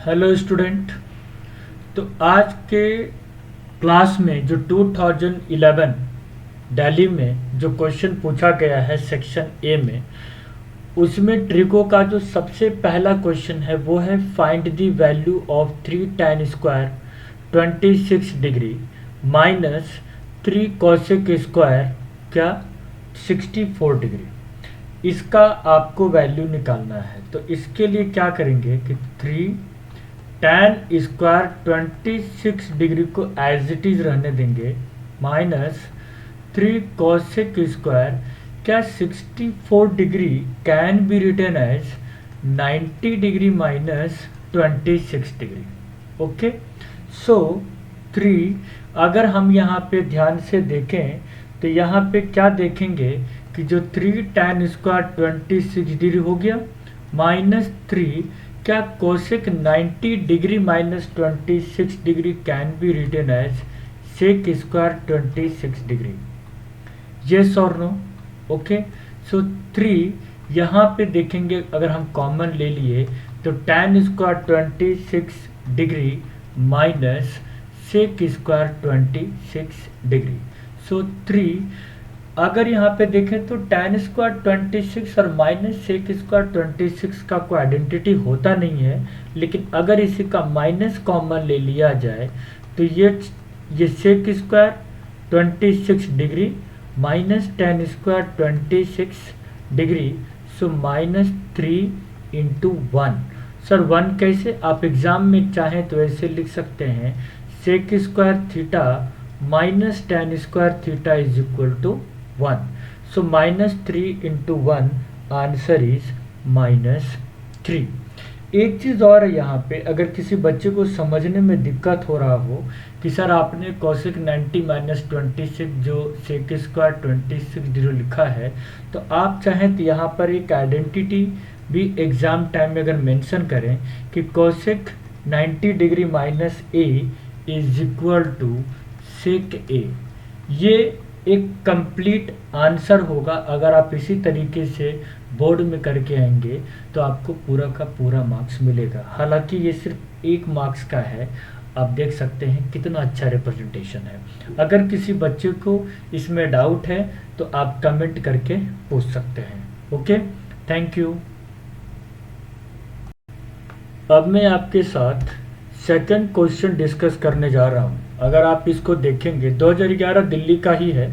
Hello student. तो आज के क्लास में जो 2011 दिल्ली में जो क्वेश्चन पूछा गया है सेक्शन ए में, उसमें ट्रिको का जो सबसे पहला क्वेश्चन है वो है find the value of 3 tan² 26 degree minus 3 cosec² क्या 64 डिग्री। इसका आपको वैल्यू निकालना है। तो इसके लिए क्या करेंगे कि 3 tan² 26 डिग्री को एज इट इज रहने देंगे माइनस 3 cosec² क्या 64 degree can be written as 90 degree minus 26 degree. Okay, so 3 अगर हम यहाँ पे ध्यान से देखें तो यहाँ पे क्या देखेंगे कि जो 3 tan² 26 डिग्री हो गया माइनस 3 क्या cosec 90 degree minus 26 degree can be written as sec² 26 degree. Yes और नो? ओके, सो 3 यहाँ पे देखेंगे अगर हम कॉमन ले लिए तो tan² 26 degree minus sec² 26 degree. सो 3 अगर यहाँ पे देखें तो tan² 26 और माइनस sec² 26 का कोई आइडेंटिटी होता नहीं है, लेकिन अगर इसी का माइनस कॉमन ले लिया जाए तो ये sec² 26 degree minus tan² 26 degree, सो माइनस 3 इंटू 1। सर 1 कैसे? आप एग्जाम में चाहें तो ऐसे लिख सकते हैं sec² theta minus tan² theta is equal to 1। So minus 3 into 1 answer is minus 3। एक चीज़ और है यहाँ पे, अगर किसी बच्चे को समझने में दिक्कत हो रहा हो कि सर आपने cosec 90 माइनस 26 जो sec² 26 लिखा है, तो आप चाहें तो यहाँ पर एक आइडेंटिटी भी एग्जाम टाइम में अगर मेंशन करें कि cosec 90 degree minus a is equal to sec a। ये एक कंप्लीट आंसर होगा। अगर आप इसी तरीके से बोर्ड में करके आएंगे तो आपको पूरा का पूरा मार्क्स मिलेगा। हालांकि ये सिर्फ 1 मार्क्स का है। आप देख सकते हैं कितना अच्छा रिप्रेजेंटेशन है। अगर किसी बच्चे को इसमें डाउट है तो आप कमेंट करके पूछ सकते हैं। Okay, thank you. अब मैं आपके साथ सेकंड क्वेश्चन डिस्कस करने जा रहा हूं। अगर आप इसको देखेंगे 2011 दिल्ली का ही है,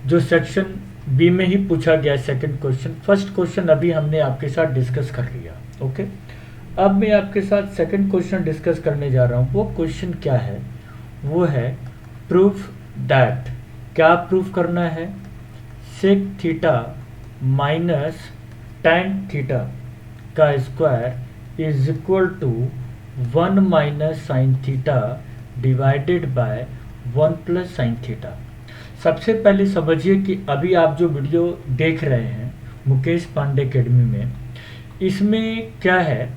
जो सेक्शन बी में ही पूछा गया सेकंड क्वेश्चन। फर्स्ट क्वेश्चन अभी हमने आपके साथ डिस्कस कर लिया। ओके, अब मैं आपके साथ सेकंड क्वेश्चन डिस्कस करने जा रहा हूँ। वो क्वेश्चन क्या है? वो है प्रूफ दैट। क्या प्रूफ करना है? Sec theta minus tan theta का square is equal to 1 minus sine theta divided by 1 plus sine theta. सबसे पहले समझिए कि अभी आप जो वीडियो देख रहे हैं मुकेश पांडे एकेडमी में, इसमें क्या है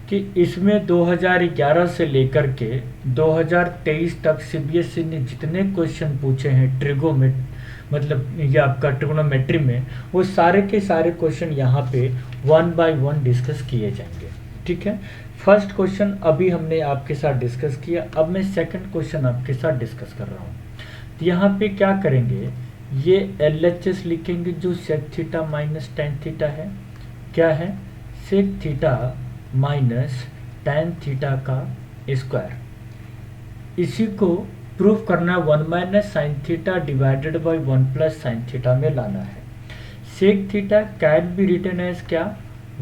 कि इसमें 2011 से लेकर के 2023 तक सीबीएसई ने जितने क्वेश्चन पूछे हैं मतलब ये आपका ट्रिग्नोमेट्री में, वो सारे के सारे क्वेश्चन यहाँ पे 1 बाय 1 डिस्कस किए जाएंगे। ठीक है, फर्स्ट क्वेश्चन अभी हमने आपके साथ डिस्कस किया। अब मैं सेकंड क्वेश्चन आपके साथ डिस्कस कर रहा हूँ। तो यहाँ पे क्या करेंगे, ये LHS लिखेंगे जो sec theta minus tan theta है। क्या है? Sec theta minus tan theta का स्क्वायर। इसी को प्रूफ करना 1 minus sine theta divided by 1 plus sine theta में लाना है। Sec theta can be written as क्या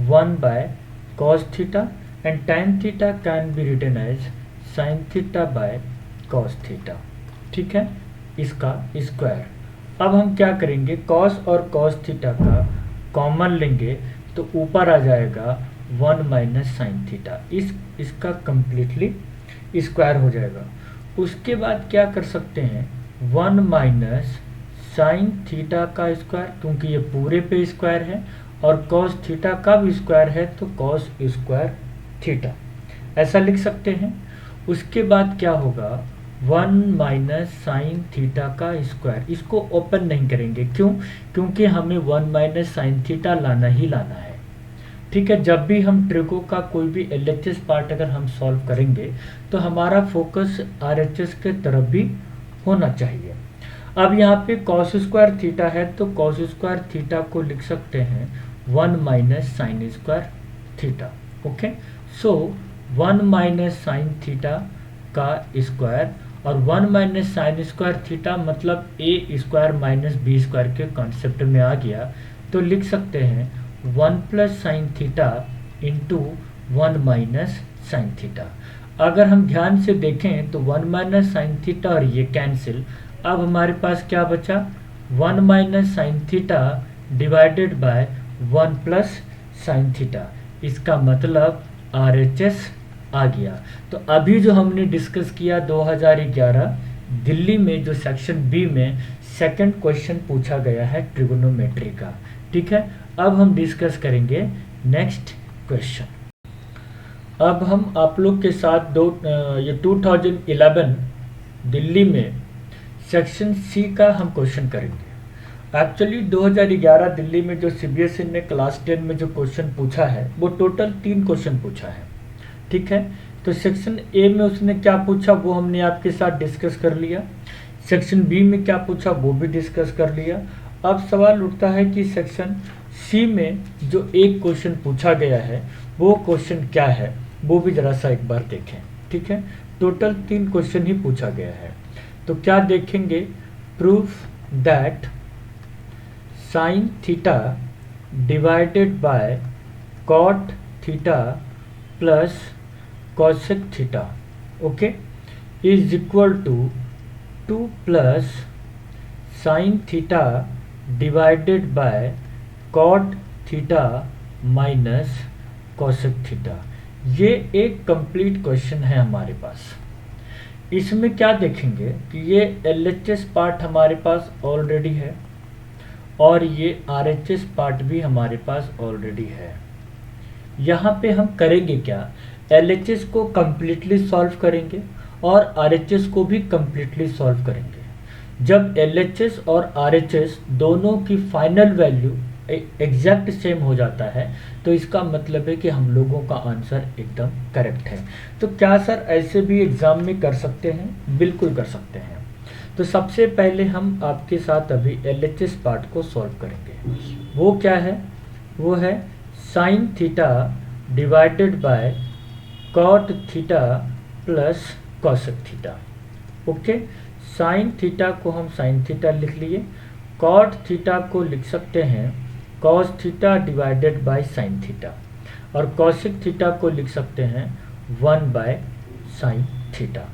1 by cos theta and tan theta can be written as sine theta by cos theta. ठीक है, इसका स्क्वायर। अब हम क्या करेंगे, कॉस और कॉस थीटा का कॉमन लेंगे तो ऊपर आ जाएगा 1 माइनस साइन थीटा। इसका कंप्लीटली स्क्वायर हो जाएगा। उसके बाद क्या कर सकते हैं, 1 माइनस साइन थीटा का स्क्वायर, क्योंकि ये पूरे पे स्क्वायर है, और कॉस थीटा का भी स्क्वायर है तो कॉस स्क्वायर थीटा, ऐसा लिख सकते हैं। उसके बाद क्या होगा, 1 माइनस साइन थीटा का स्क्वायर। इसको ओपन नहीं करेंगे, क्यों? क्योंकि हमें 1 माइनस साइन थीटा लाना ही लाना है। ठीक है। जब भी हम ट्रिगो का कोई भी LHS पार्ट अगर हम सॉल्व करेंगे तो हमारा फोकस RHS के तरफ भी होना चाहिए। अब यहाँ पे कॉस स्क्वायर थीटा है तो कॉस स्क्वायर थीटा को लिख सकते हैं 1 minus sine square theta. Okay, so 1 minus sine theta का स्क्वायर और 1 माइनस साइन स्क्वायर थीटा मतलब a square minus b square के कॉन्सेप्ट में आ गया। तो लिख सकते हैं 1 plus sine theta into 1 minus sine theta. अगर हम ध्यान से देखें तो 1 माइनस साइन थीटा और ये कैंसिल। अब हमारे पास क्या बचा, 1 minus sine theta divided by 1 plus sine theta. इसका मतलब RHS आ गया। तो अभी जो हमने डिस्कस किया 2011 दिल्ली में जो सेक्शन बी में सेकंड क्वेश्चन पूछा गया है ट्रिगोनोमेट्री का। ठीक है, अब हम डिस्कस करेंगे नेक्स्ट क्वेश्चन। अब हम आप लोग के साथ ये 2011 दिल्ली में सेक्शन सी का हम क्वेश्चन करेंगे। एक्चुअली 2011 दिल्ली में जो CBSE ने क्लास 10 में जो क्वेश्चन पूछा है वो टोटल 3 क्वेश्चन पूछा है। ठीक है, तो सेक्शन ए में उसने क्या पूछा वो हमने आपके साथ डिस्कस कर लिया, सेक्शन बी में क्या पूछा वो भी डिस्कस कर लिया। अब सवाल उठता है कि सेक्शन सी में जो एक क्वेश्चन पूछा गया है वो क्वेश्चन क्या है, वो भी जरा सा एक बार देखें। ठीक है, टोटल 3 क्वेश्चन ही पूछा गया है। तो क्या देखेंगे, proof that sine theta divided by cot theta plus cosec theta okay is equal to 2 plus sine theta divided by cot theta minus cosec theta. ये एक कंप्लीट क्वेश्चन है हमारे पास। इसमें क्या देखेंगे कि ये LHS पार्ट हमारे पास ऑलरेडी है और ये RHS पार्ट भी हमारे पास ऑलरेडी है। यहाँ पे हम करेंगे क्या, LHS को कम्प्लीटली सॉल्व करेंगे और RHS को भी कम्प्लीटली सॉल्व करेंगे। जब LHS और RHS दोनों की फाइनल वैल्यू एग्जैक्ट सेम हो जाता है तो इसका मतलब है कि हम लोगों का आंसर एकदम करेक्ट है। तो क्या सर ऐसे भी एग्जाम में कर सकते हैं? बिल्कुल कर सकते हैं। तो सबसे पहले हम आपके साथ अभी LHS पार्ट को सॉल्व करेंगे। वो क्या है, वो है sine theta divided by cot theta plus cosec theta. Okay, sine theta को हम साइन थीटा लिख लिए, कॉट थीटा को लिख सकते हैं cos theta divided by sine theta और कॉसेक थीटा को लिख सकते हैं 1 बाय साइन थीटा।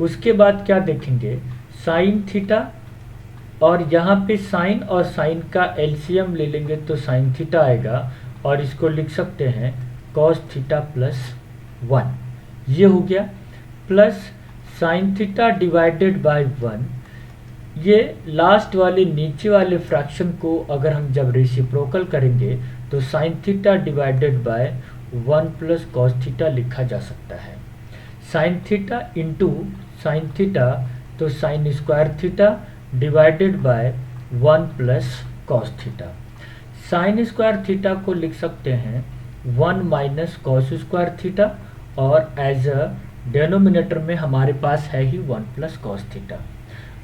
उसके बाद क्या देखेंगे, साइन थीटा और यहाँ पे साइन और साइन का LCM ले लेंगे तो साइन थीटा आएगा और इसको लिख सकते हैं कॉस थीटा प्लस 1। ये हो गया, plus sine theta divided by 1। ये लास्ट वाले नीचे वाले फ्रैक्शन को अगर हम जब रेसिप्रोकल करेंगे तो sine theta divided by 1 plus cos theta लिखा जा सकता है। Sine theta into sine theta तो sine square theta divided by 1 plus cos theta. Sine square theta को लिख सकते हैं 1 माइनस कॉस स्क्वायर थीटा और एज अ डेनोमिनेटर में हमारे पास है ही 1 प्लस कॉस थीटा।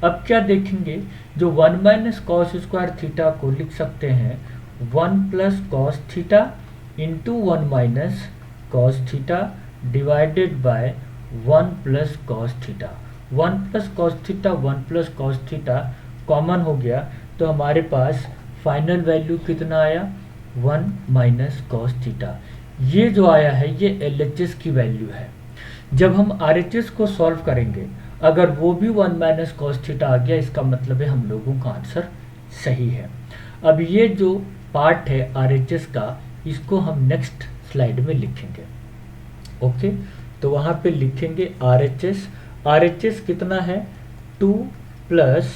अब क्या देखेंगे, जो 1 माइनस कॉस स्क्वायर थीटा को लिख सकते हैं 1 plus cos theta into 1 minus cos theta divided by 1 plus cos theta. 1 plus cos theta 1 plus cos theta common हो गया तो हमारे पास फाइनल वैल्यू कितना आया, 1 माइनस कॉस थीटा। ये जो आया है ये LHS की वैल्यू है। जब हम RHS को सॉल्व करेंगे अगर वो भी 1 माइनस कॉस थीटा आ गया इसका मतलब है हम लोगों का आंसर सही है। अब ये जो पार्ट है RHS का इसको हम नेक्स्ट स्लाइड में लिखेंगे। ओके, तो वहाँ पे लिखेंगे RHS कितना है, 2 plus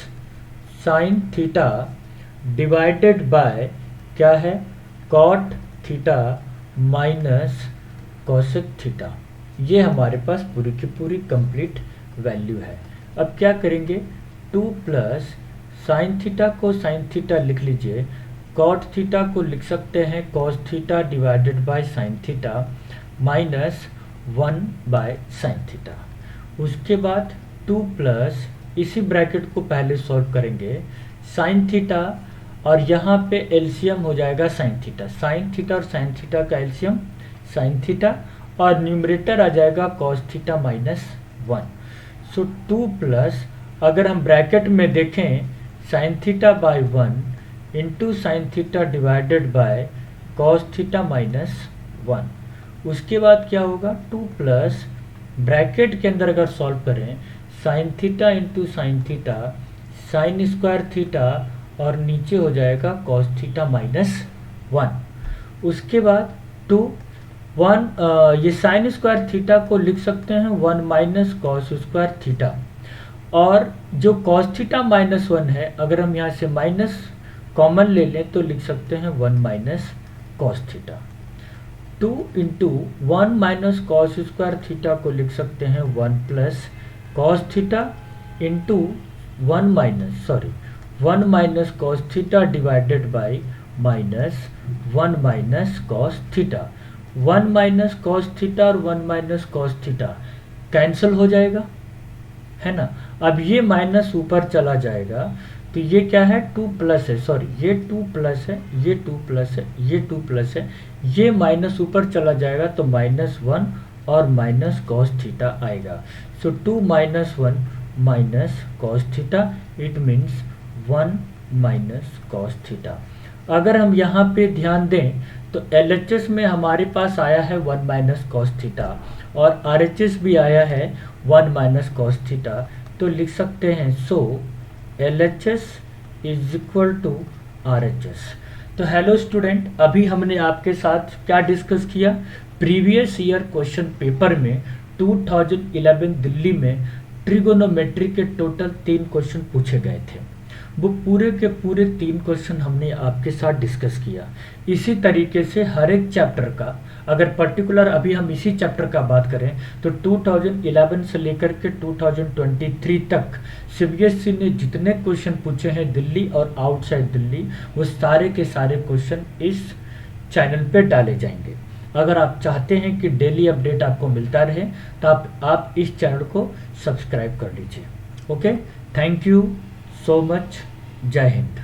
sine theta divided by क्या है, cot theta minus cosec theta. ये हमारे पास पूरी की पूरी कंप्लीट वैल्यू है। अब क्या करेंगे, 2 प्लस साइन थीटा को साइन थीटा लिख लीजिए कॉट थीटा को लिख सकते हैं cos theta divided by sine theta minus 1 by sine theta. उसके बाद 2 प्लस, इसी ब्रैकेट को पहले सॉल्व करेंगे, साइन थीटा और यहाँ पे एलसीएम हो जाएगा साइन थीटा और साइन थीटा का एलसीएम साइन थीटा, और न्यूमरेटर आ जाएगा कॉस थीटा माइनस 1। सो 2 प्लस, अगर हम ब्रैकेट में देखें sign theta bye 1 into sine theta divided bye cos theta minus 1। उसके बाद क्या होगा 2 प्लस, ब्रैकेट के अंदर अगर सॉल्व करें sign theta into sine theta sine square theta, और नीचे हो जाएगा कॉस थीटा माइनस 1। उसके बाद 2 1 ये साइन स्क्वायर थीटा को लिख सकते हैं 1 माइनस कॉस स्क्वायर थीटा, और जो कॉस थीटा माइनस 1 है अगर हम यहाँ से माइनस कॉमन ले लें तो लिख सकते हैं 1 minus cos theta. 2 into 1 minus cos square theta को लिख सकते हैं 1 plus cos theta into 1 minus cos theta divided bye minus 1 minus cos theta. 1 minus cos theta और 1 माइनस कॉस थीटा कैंसिल हो जाएगा, है ना। अब ये माइनस ऊपर चला जाएगा तो ये क्या है 2 प्लस है, सॉरी ये 2 प्लस है, ये 2 प्लस है, ये 2 प्लस है, ये माइनस ऊपर चला जाएगा तो माइनस 1 और माइनस कॉस थीटा आएगा। सो 2 minus 1 minus cos theta, it means 1 minus cos theta. अगर हम यहाँ पे ध्यान दें तो LHS में हमारे पास आया है 1 माइनस कॉस थीटा और RHS भी आया है 1 माइनस कॉस थीटा, तो लिख सकते हैं so LHS is equal to RHS। तो हेलो स्टूडेंट, अभी हमने आपके साथ क्या डिस्कस किया, प्रीवियस ईयर क्वेश्चन पेपर में 2011 दिल्ली में ट्रिगोनोमेट्री के टोटल 3 क्वेश्चन पूछे गए थे। वो पूरे के पूरे 3 क्वेश्चन हमने आपके साथ डिस्कस किया। इसी तरीके से हर एक चैप्टर का, अगर पर्टिकुलर अभी हम इसी चैप्टर का बात करें तो 2011 से लेकर के 2023 तक CBSE ने जितने क्वेश्चन पूछे हैं दिल्ली और आउटसाइड दिल्ली, वो सारे के सारे क्वेश्चन इस चैनल पे डाले जाएंगे। अगर आप चाहते हैं कि डेली अपडेट आपको मिलता रहे तो आप इस चैनल को सब्सक्राइब कर लीजिए। Okay, thank you so much, जय हिंद।